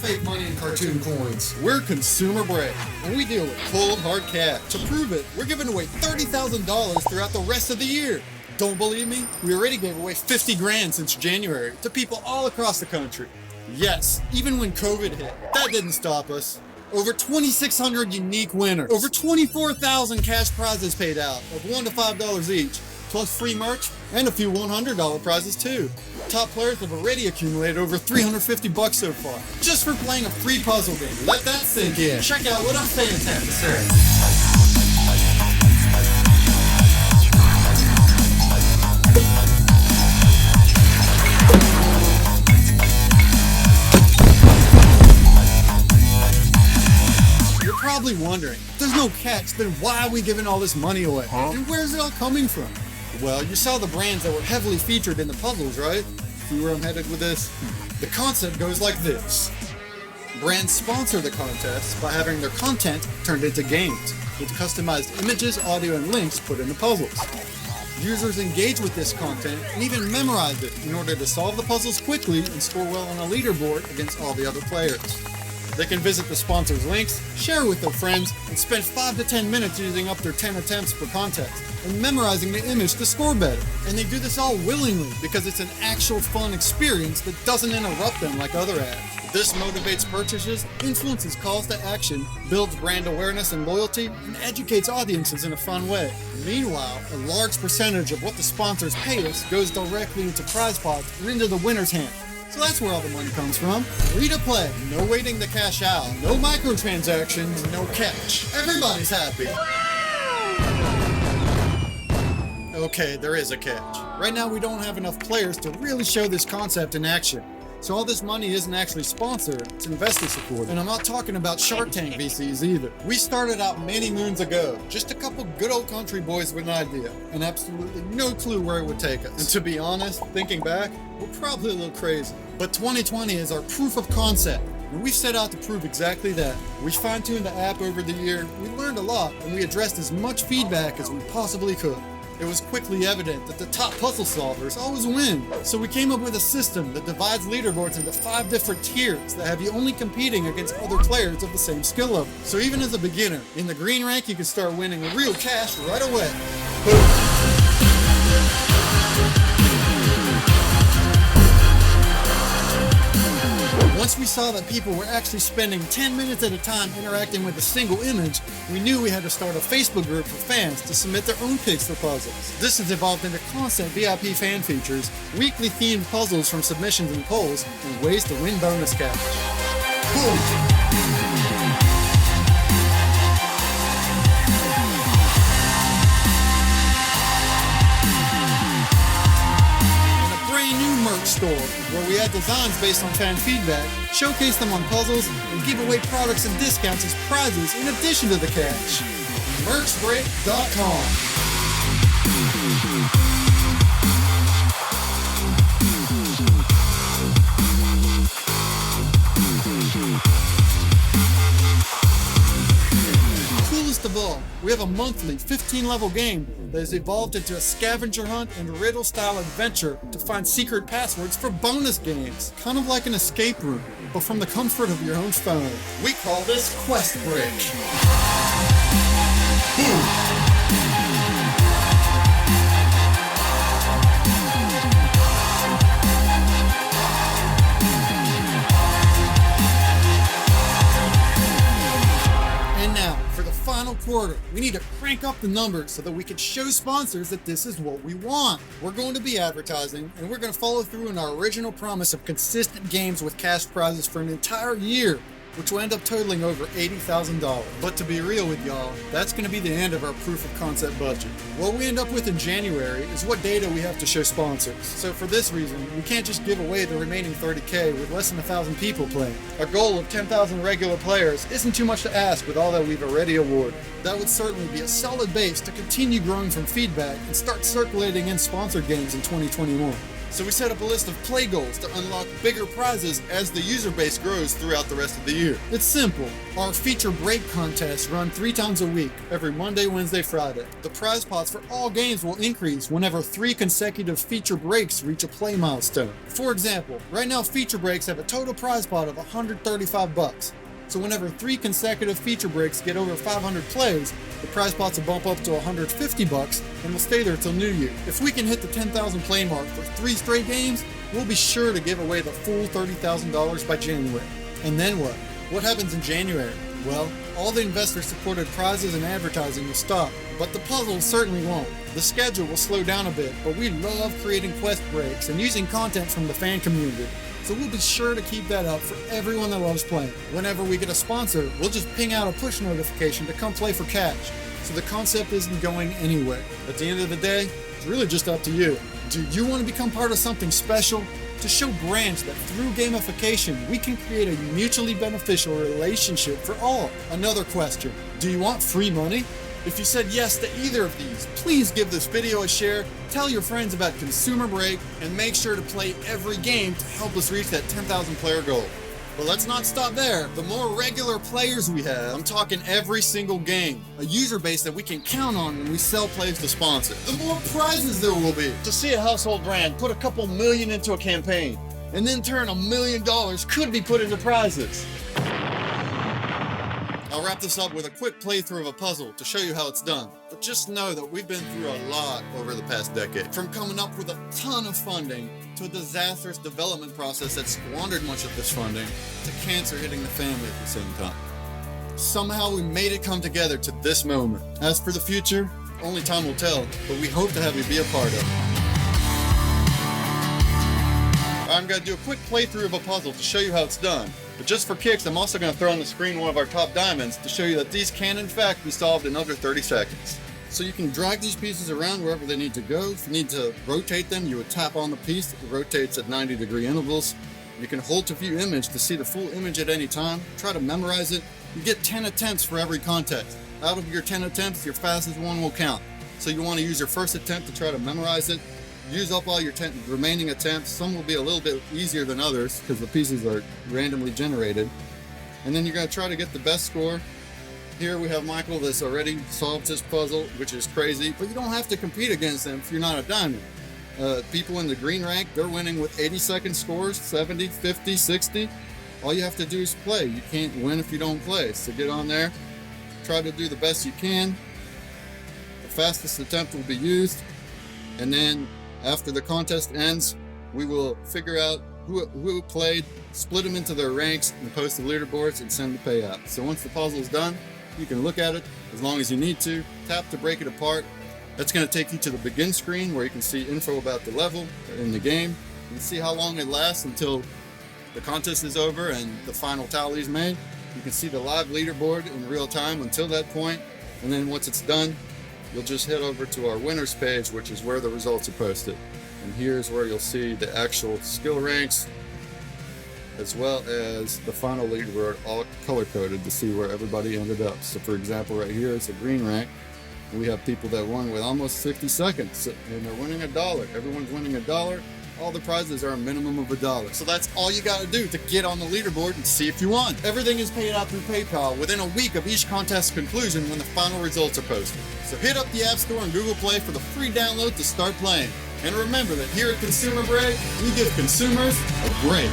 fake money and cartoon coins. We're consumer brand, and we deal with cold, hard cash. To prove it, we're giving away $30,000 throughout the rest of the year. Don't believe me? We already gave away 50 grand since January to people all across the country. Yes, even when COVID hit, that didn't stop us. Over 2,600 unique winners. Over 24,000 cash prizes paid out of $1 to $5 each. Plus free merch and a few $100 prizes too. Top players have already accumulated over $350 so far, just for playing a free puzzle game. Let that sink in. Check out what our fans have to say. You're probably wondering, if there's no catch, then why are we giving all this money away? And where's it all coming from? Well, you saw the brands that were heavily featured in the puzzles, right? See where I'm headed with this? The concept goes like this. Brands sponsor the contest by having their content turned into games, with customized images, audio, and links put in the puzzles. Users engage with this content and even memorize it in order to solve the puzzles quickly and score well on a leaderboard against all the other players. They can visit the sponsors' links, share with their friends, and spend 5 to 10 minutes using up their 10 attempts per contest and memorizing the image to score better. And they do this all willingly because it's an actual fun experience that doesn't interrupt them like other ads. This motivates purchases, influences calls to action, builds brand awareness and loyalty, and educates audiences in a fun way. Meanwhile, a large percentage of what the sponsors pay us goes directly into prize pots and into the winner's hand. So that's where all the money comes from. Free to play, no waiting to cash out, no microtransactions, no catch. Everybody's happy. Okay, there is a catch. Right now we don't have enough players to really show this concept in action. So all this money isn't actually sponsored, it's investor support. And I'm not talking about Shark Tank VCs either. We started out many moons ago, just a couple good old country boys with an idea, and absolutely no clue where it would take us. And to be honest, thinking back, we're probably a little crazy. But 2020 is our proof of concept, and we've set out to prove exactly that. We fine-tuned the app over the year, we learned a lot, and we addressed as much feedback as we possibly could. It was quickly evident that the top puzzle solvers always win. So we came up with a system that divides leaderboards into 5 different tiers that have you only competing against other players of the same skill level. So even as a beginner, in the green rank you can start winning real cash right away. Boom. Once we saw that people were actually spending 10 minutes at a time interacting with a single image, we knew we had to start a Facebook group for fans to submit their own picks for puzzles. This has evolved into constant VIP fan features, weekly themed puzzles from submissions and polls, and ways to win bonus cash. Boom! Store where we add designs based on fan feedback, showcase them on puzzles, and give away products and discounts as prizes in addition to the cash. Merchbreak.com. Coolest of all, we have a monthly 15-level game that has evolved into a scavenger hunt and riddle-style adventure to find secret passwords for bonus games. Kind of like an escape room, but from the comfort of your own phone. We call this Quest Break. Boom! Final quarter, we need to crank up the numbers so that we can show sponsors that this is what we want. We're going to be advertising, and we're going to follow through on our original promise of consistent games with cash prizes for an entire year, which will end up totaling over $80,000. But to be real with y'all, that's going to be the end of our proof of concept budget. What we end up with in January is what data we have to show sponsors. So for this reason, we can't just give away the remaining $30K with less than 1,000 people playing. Our goal of 10,000 regular players isn't too much to ask with all that we've already awarded. That would certainly be a solid base to continue growing from feedback and start circulating in sponsored games in 2021. So we set up a list of play goals to unlock bigger prizes as the user base grows throughout the rest of the year. It's simple. Our feature break contests run 3 times a week, every Monday, Wednesday, Friday. The prize pots for all games will increase whenever 3 consecutive feature breaks reach a play milestone. For example, right now feature breaks have a total prize pot of $135. So whenever 3 consecutive feature breaks get over 500 plays, the prize pots will bump up to $150 and will stay there till New Year. If we can hit the 10,000 play mark for 3 straight games, we'll be sure to give away the full $30,000 by January. And then what? What happens in January? Well, all the investor-supported prizes and advertising will stop, but the puzzles certainly won't. The schedule will slow down a bit, but we love creating quest breaks and using content from the fan community. So we'll be sure to keep that up for everyone that loves playing. Whenever we get a sponsor, we'll just ping out a push notification to come play for cash. So the concept isn't going anywhere. At the end of the day, it's really just up to you. Do you want to become part of something special? To show brands that through gamification, we can create a mutually beneficial relationship for all. Another question, do you want free money? If you said yes to either of these, please give this video a share, tell your friends about Consumer Break, and make sure to play every game to help us reach that 10,000 player goal. But let's not stop there. The more regular players we have, I'm talking every single game, a user base that we can count on when we sell plays to sponsors, the more prizes there will be. To see a household brand put a couple million into a campaign, and then turn $1 million could be put into prizes. I'll wrap this up with a quick playthrough of a puzzle to show you how it's done. But just know that we've been through a lot over the past decade. From coming up with a ton of funding, to a disastrous development process that squandered much of this funding, to cancer hitting the family at the same time. Somehow we made it come together to this moment. As for the future, only time will tell, but we hope to have you be a part of it. I'm going to do a quick playthrough of a puzzle to show you how it's done. But just for kicks, I'm also going to throw on the screen one of our top diamonds to show you that these can in fact be solved in under 30 seconds. So you can drag these pieces around wherever they need to go. If you need to rotate them, you would tap on the piece. It rotates at 90-degree intervals. You can hold to view image to see the full image at any time. Try to memorize it. You get 10 attempts for every contest. Out of your 10 attempts, your fastest one will count. So you want to use your first attempt to try to memorize it. Use up all your 10 remaining attempts. Some will be a little bit easier than others because the pieces are randomly generated. And then you're going to try to get the best score. Here we have Michael that's already solved his puzzle, which is crazy, but you don't have to compete against them if you're not a diamond. People in the green rank, they're winning with 80-second scores, 70, 50, 60. All you have to do is play. You can't win if you don't play. So get on there, try to do the best you can. The fastest attempt will be used, and then after the contest ends, we will figure out who played, split them into their ranks, and post the leaderboards and send the payout. So once the puzzle is done, you can look at it as long as you need to, tap to break it apart. That's going to take you to the begin screen where you can see info about the level in the game. You can see how long it lasts until the contest is over and the final tally is made. You can see the live leaderboard in real time until that point, and then once it's done, you'll just head over to our winners page, which is where the results are posted. And here's where you'll see the actual skill ranks, as well as the final leaderboard, all color-coded to see where everybody ended up. So for example, right here, it's a green rank. We have people that won with almost 50 seconds, and they're winning $1. Everyone's winning $1. All the prizes are a minimum of $1. So that's all you gotta do to get on the leaderboard and see if you won. Everything is paid out through PayPal within a week of each contest's conclusion when the final results are posted. So hit up the App Store and Google Play for the free download to start playing. And remember that here at Consumer Break, we give consumers a break.